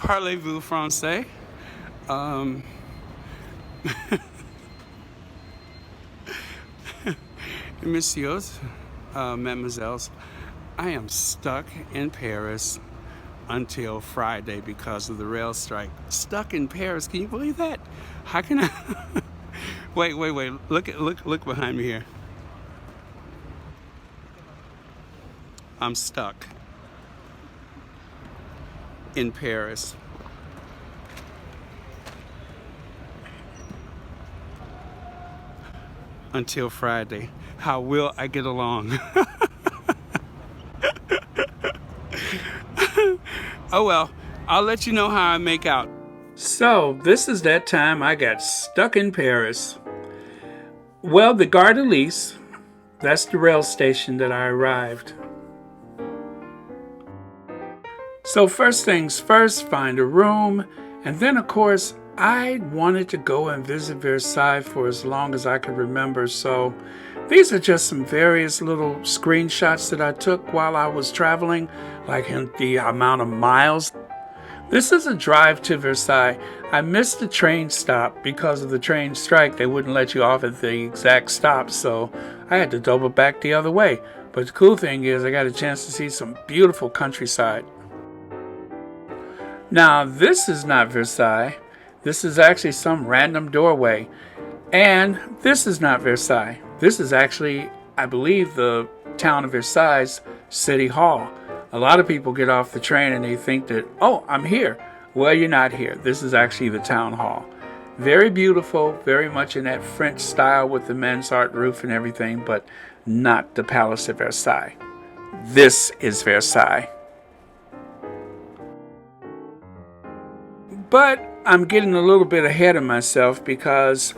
Parlez-vous français? Um, Messieurs, Mademoiselles, I am stuck in Paris until Friday because of the rail strike. Stuck in Paris, can you believe that? How can I? Wait. Look behind me here. I'm stuck in Paris. Until Friday. How will I get along? Oh well, I'll let you know how I make out. So, this is that time I got stuck in Paris. Well, the Gare de Lyon, that's the rail station that I arrived. So first things first, find a room, and then of course, I wanted to go and visit Versailles for as long as I could remember. So these are just some various little screenshots that I took while I was traveling, like in the amount of miles. This is a drive to Versailles. I missed the train stop because of the train strike. They wouldn't let you off at the exact stop, so I had to double back the other way. But the cool thing is I got a chance to see some beautiful countryside. Now, this is not Versailles. This is actually some random doorway. And this is not Versailles. This is actually, I believe, the town of Versailles City Hall. A lot of people get off the train and they think that, oh, I'm here. Well, you're not here. This is actually the town hall. Very beautiful, very much in that French style with the mansard roof and everything, but not the Palace of Versailles. This is Versailles. But I'm getting a little bit ahead of myself because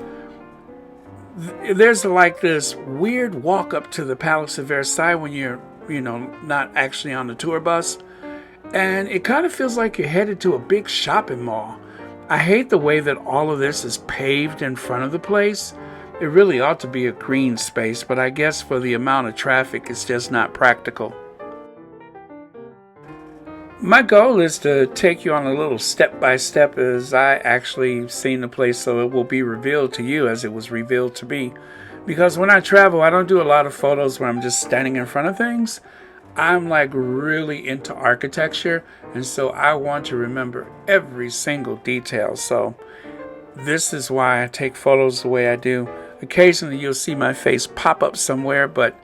there's like this weird walk up to the Palace of Versailles when you're, not actually on the tour bus. And it kind of feels like you're headed to a big shopping mall. I hate the way that all of this is paved in front of the place. It really ought to be a green space, but I guess for the amount of traffic, it's just not practical. My goal is to take you on a little step-by-step as I actually seen the place, so it will be revealed to you as it was revealed to me. Because when I travel, I don't do a lot of photos where I'm just standing in front of things. I'm like really into architecture, and so I want to remember every single detail. So this is why I take photos the way I do. Occasionally you'll see my face pop up somewhere, but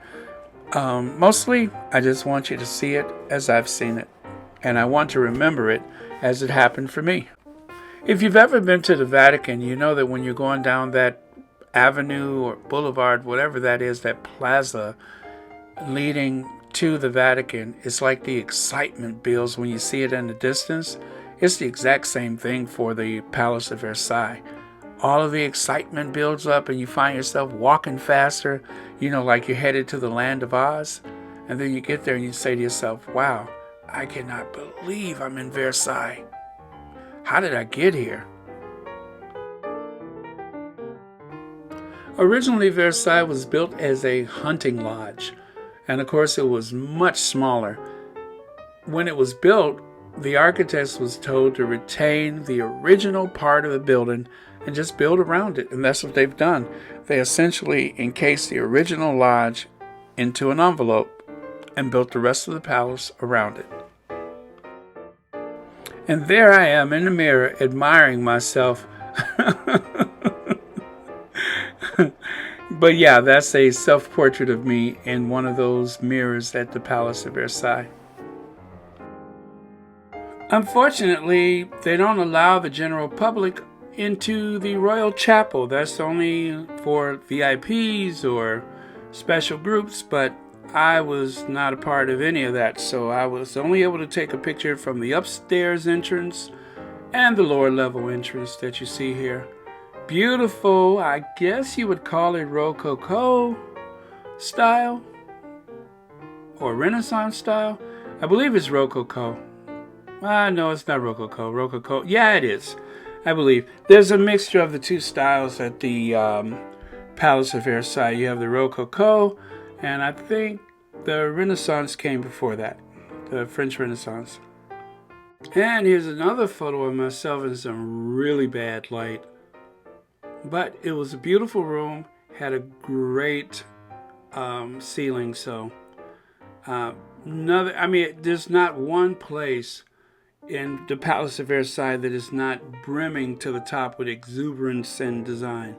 mostly I just want you to see it as I've seen it. And I want to remember it as it happened for me. If you've ever been to the Vatican, you know that when you're going down that avenue or boulevard, whatever that is, that plaza leading to the Vatican, it's like the excitement builds when you see it in the distance. It's the exact same thing for the Palace of Versailles. All of the excitement builds up and you find yourself walking faster, like you're headed to the land of Oz. And then you get there and you say to yourself, wow, I cannot believe I'm in Versailles. How did I get here? Originally, Versailles was built as a hunting lodge, and of course it was much smaller. When it was built, the architects was told to retain the original part of the building and just build around it, and that's what they've done. They essentially encased the original lodge into an envelope and built the rest of the palace around it. And there I am in the mirror admiring myself. But yeah, that's a self-portrait of me in one of those mirrors at the Palace of Versailles. Unfortunately, they don't allow the general public into the royal chapel. That's only for VIPs or special groups, but I was not a part of any of that, so I was only able to take a picture from the upstairs entrance and the lower level entrance that you see here. Beautiful, I guess you would call it Rococo style or Renaissance style. I believe it's Rococo. No, it's not Rococo. Rococo, yeah, it is. I believe there's a mixture of the two styles at the Palace of Versailles. You have the Rococo, and I think the Renaissance came before that, the French Renaissance. And here's another photo of myself in some really bad light. But it was a beautiful room, had a great ceiling. So, there's not one place in the Palace of Versailles that is not brimming to the top with exuberance and design.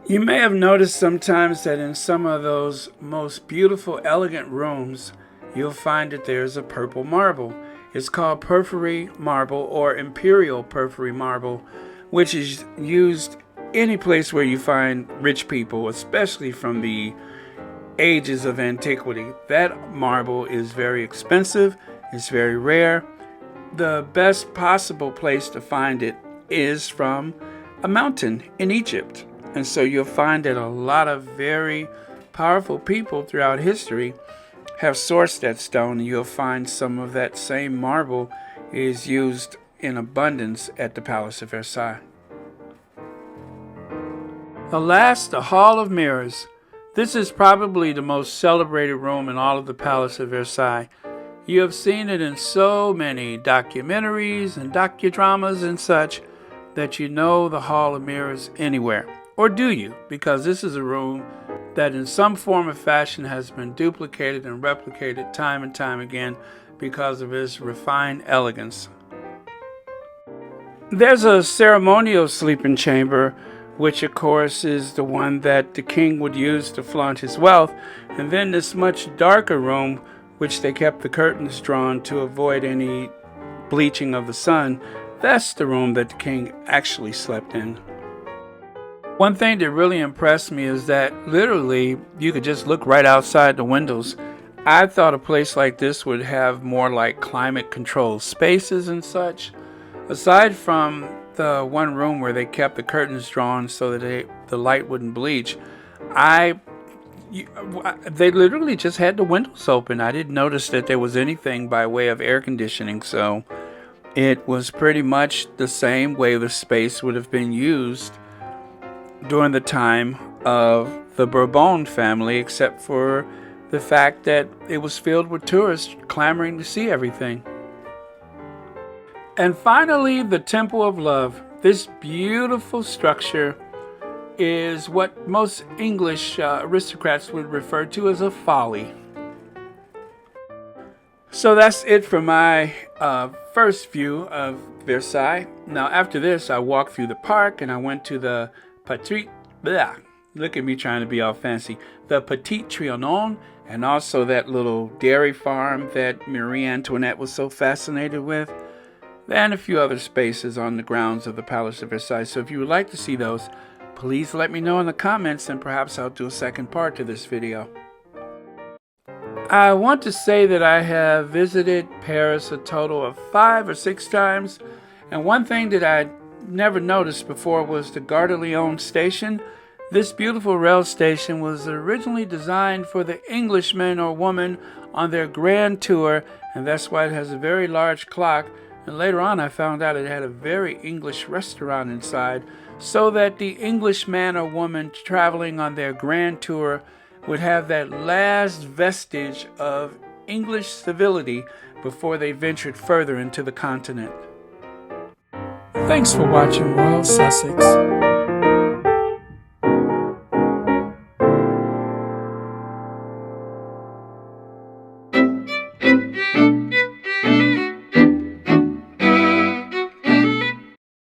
You may have noticed sometimes that in some of those most beautiful, elegant rooms, you'll find that there's a purple marble. It's called porphyry marble or imperial porphyry marble, which is used any place where you find rich people, especially from the ages of antiquity. That marble is very expensive, it's very rare. The best possible place to find it is from a mountain in Egypt. And so you'll find that a lot of very powerful people throughout history have sourced that stone, and you'll find some of that same marble is used in abundance at the Palace of Versailles. The last, the Hall of Mirrors. This is probably the most celebrated room in all of the Palace of Versailles. You have seen it in so many documentaries and docudramas and such that you know the Hall of Mirrors anywhere. Or do you? Because this is a room that in some form or fashion has been duplicated and replicated time and time again because of its refined elegance. There's a ceremonial sleeping chamber, which of course is the one that the king would use to flaunt his wealth, and then this much darker room, which they kept the curtains drawn to avoid any bleaching of the sun. That's the room that the king actually slept in. One thing that really impressed me is that literally you could just look right outside the windows. I thought a place like this would have more like climate controlled spaces and such. Aside from the one room where they kept the curtains drawn so that the light wouldn't bleach, they literally just had the windows open. I didn't notice that there was anything by way of air conditioning, so it was pretty much the same way the space would have been used during the time of the Bourbon family, except for the fact that it was filled with tourists clamoring to see everything. And finally, the Temple of Love. This beautiful structure is what most English aristocrats would refer to as a folly. So that's it for my first view of Versailles. Now after this, I walked through the park and I went to the look at me trying to be all fancy. The Petit Trianon, and also that little dairy farm that Marie Antoinette was so fascinated with, and a few other spaces on the grounds of the Palace of Versailles. So if you would like to see those, please let me know in the comments and perhaps I'll do a second part to this video. I want to say that I have visited Paris a total of 5 or 6 times, and one thing that I never noticed before was the Gare de Lyon station. This beautiful rail station was originally designed for the Englishman or woman on their grand tour, and that's why it has a very large clock. And later on I found out it had a very English restaurant inside, so that the Englishman or woman traveling on their grand tour would have that last vestige of English civility before they ventured further into the continent. Thanks for watching Royal Sussex.